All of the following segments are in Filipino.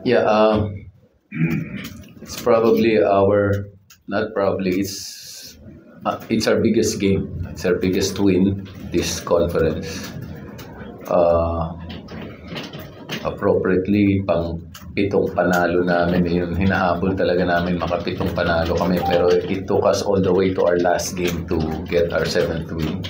Yeah, it's probably not probably, it's our biggest game. It's our biggest win this conference. Appropriately, pang pitong panalo namin. Yun, hinahabol talaga namin makapitong panalo kami. Pero it took us all the way to our last game to get our 7th win.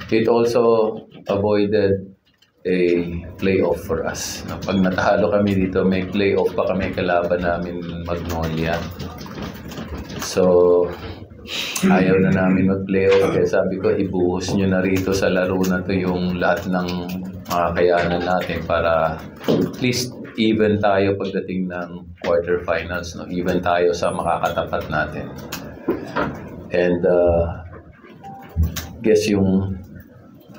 It also avoided a playoff for us. Pag natalo kami dito, may playoff pa kami kalaban namin Magnolia. So, ayaw na namin mag-playoff. Kaya sabi ko, ibuhos nyo na rito sa laro na to yung lahat ng kakayanan natin para at least even tayo pagdating ng quarterfinals. No? Even tayo sa makakatapat natin. And guess yung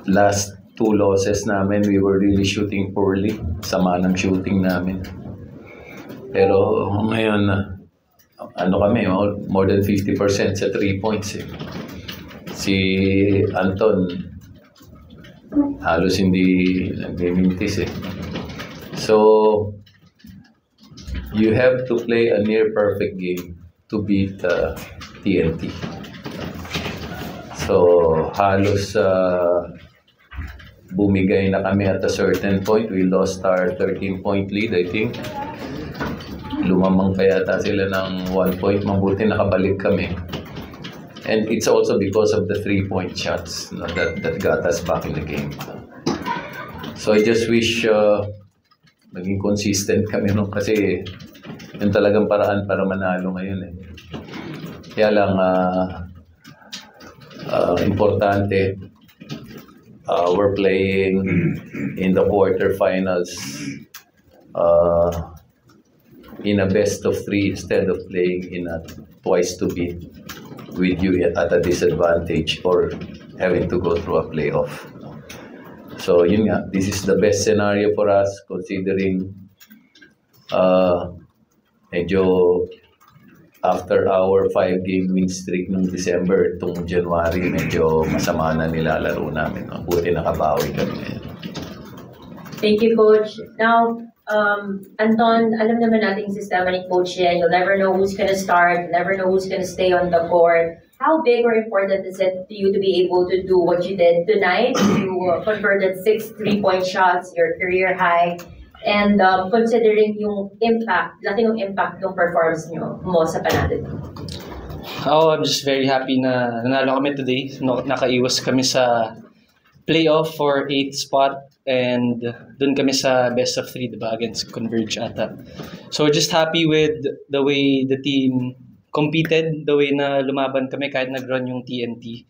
last 2 losses namin, we were really shooting poorly. Sama ng shooting namin. Pero ngayon, ano kami, more than 50% sa 3 points. Si Anton, halos hindi nagmimintis. So, you have to play a near-perfect game to beat TNT. So, halos bumigay na kami at a certain point. We lost our 13-point lead, I think. Lumamang pa yata sila ng 1 point. Mabuti nakabalik kami. And it's also because of the 3-point shots that got us back in the game. So I just wish maging consistent kami nun kasi yung talagang paraan para manalo ngayon. Kaya lang importante, we're playing in the quarterfinals in a best of 3 instead of playing in a twice to beat with you at a disadvantage or having to go through a playoff. So yun nga, this is the best scenario for us considering medyo after our 5-game win streak nung December, itong January, medyo masama na nilalaro namin. Buti nakabawi kami ngayon. Thank you, Coach. Now, Anton, alam naman natin yung sistema ni Coach yan. You'll never know who's gonna start, you'll never know who's gonna stay on the court. How big or important is it to you to be able to do what you did tonight? You converted 6 3-point shots, your career high. And considering yung impact, laki yung impact ng performance mo sa panalo. I'm just very happy na nanalo kami today. Nakaiwas kami sa playoff for 8th spot and dun kami sa best of 3, diba, against Converge ata. So just happy with the way the team competed, the way na lumaban kami kahit nag-run yung TNT.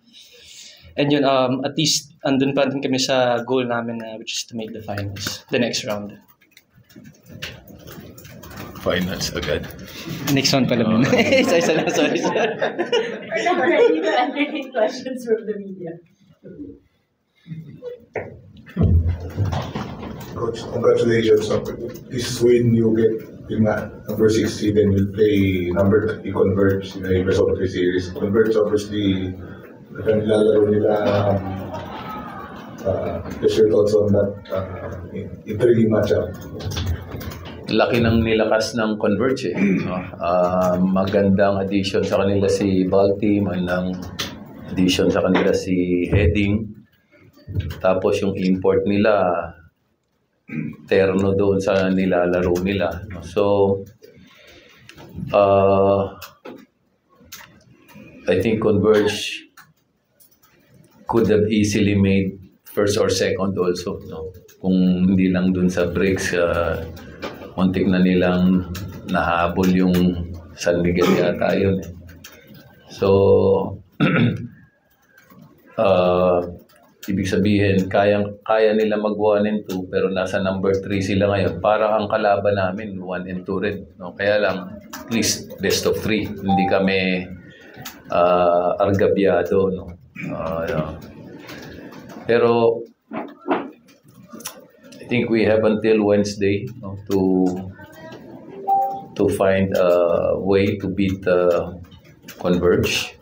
And yun, at least andun pa din kami sa goal namin which is to make the finals, the next round. Finals agad. Next one pala muna. Isa lang, sorry. We're not ready to entertain questions from the media. Coach, congratulations. This win you get yung number 6 seed, then you play you Converge in a best of 3 series. Converge obviously, nilalaro nila. Just your thoughts on that intriguing matchup. Laki ng nilakas ng Converge magandang addition sa kanila si Balti, magandang addition sa kanila si Heading. Tapos yung import nila, terno doon sa nilalaro nila. So, I think Converge could have easily made first or second also. Kung hindi lang doon sa breaks, muntik na nilang nahabol yung San Miguel yata yun. So, ibig sabihin, kaya nila mag 1 and 2 pero nasa number 3 sila ngayon. Para ang kalaban namin, 1 and 2 rin. Kaya lang, at least best of 3. Hindi kami argabyado. Pero, I think we have until Wednesday to find a way to beat Converge.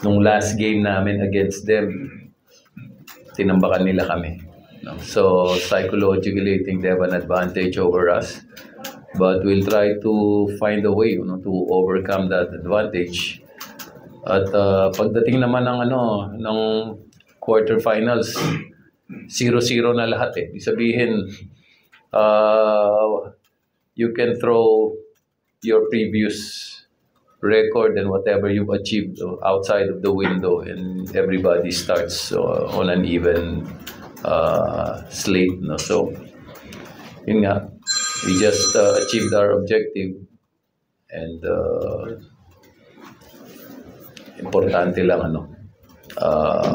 Nung last game namin against them, tinambakan nila kami. No? So psychologically, I think they have an advantage over us. But we'll try to find a way, to overcome that advantage. At pagdating naman ng quarterfinals, 0-0 na lahat eh. Ibig sabihin, you can throw your previous record and whatever you've achieved outside of the window, and everybody starts on an even slate. No? So, yun nga, we just achieved our objective, and importante lang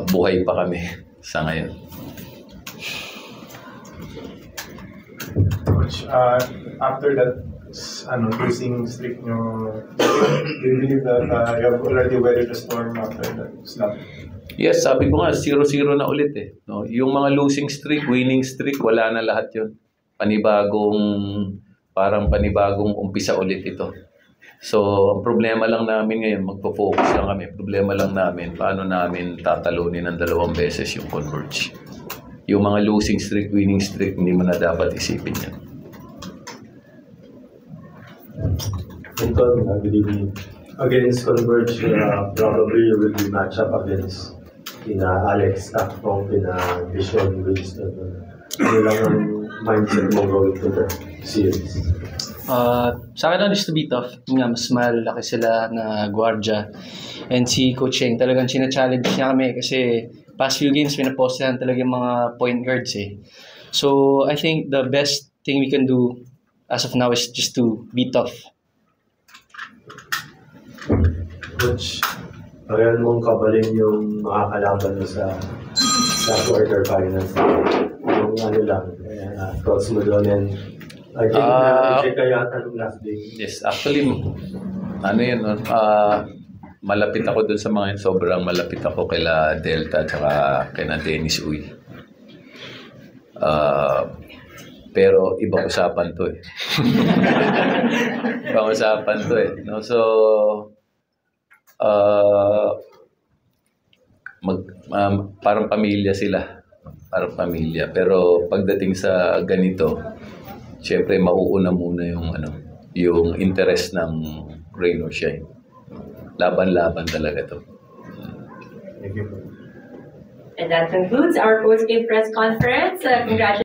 buhay pa kami sa ngayon. Coach, after that losing streak nyo, do you believe that you have already weathered the storm after that slump? Yes, sabi ko nga, 0-0 na ulit eh. No? Yung mga losing streak, winning streak, wala na lahat yun. Parang panibagong umpisa ulit ito. So, ang problema lang namin ngayon, magpo-focus lang kami. Problema lang namin, paano namin tatalunin ng 2 beses yung Converge. Yung mga losing streak, winning streak, hindi mo na dapat isipin yan. Anton, good evening. Against Converge, probably you will be matched up against Alex Takpong, Vision Wills. Ano lang ang mindset mo going to the series? Sa akin lang is to be tough. Nga, mas malaki sila na Guardia. And si Coach Cheng, talagang sina-challenge niya kami kasi past few games, pinapostahan talaga yung mga point guards eh. So, I think the best thing we can do as of now is just to be tough. Coach, parehan mong kabalin yung makakalaban mo sa quarterfinals. Yung thoughts mo doon, and I think na-check ka yata nung last day. Yes, actually, malapit ako dun sa mga yun. Sobrang malapit ako kila Delta at kina Dennis Uy. Pero ibang usapan to eh. Ibang usapan to eh. No? So, parang pamilya sila. Parang pamilya. Pero pagdating sa ganito, siyempre mauuna muna yung interest ng Rain or Shine. Laban-laban talaga to. Thank you. And that concludes our post-game press conference. Congratulations.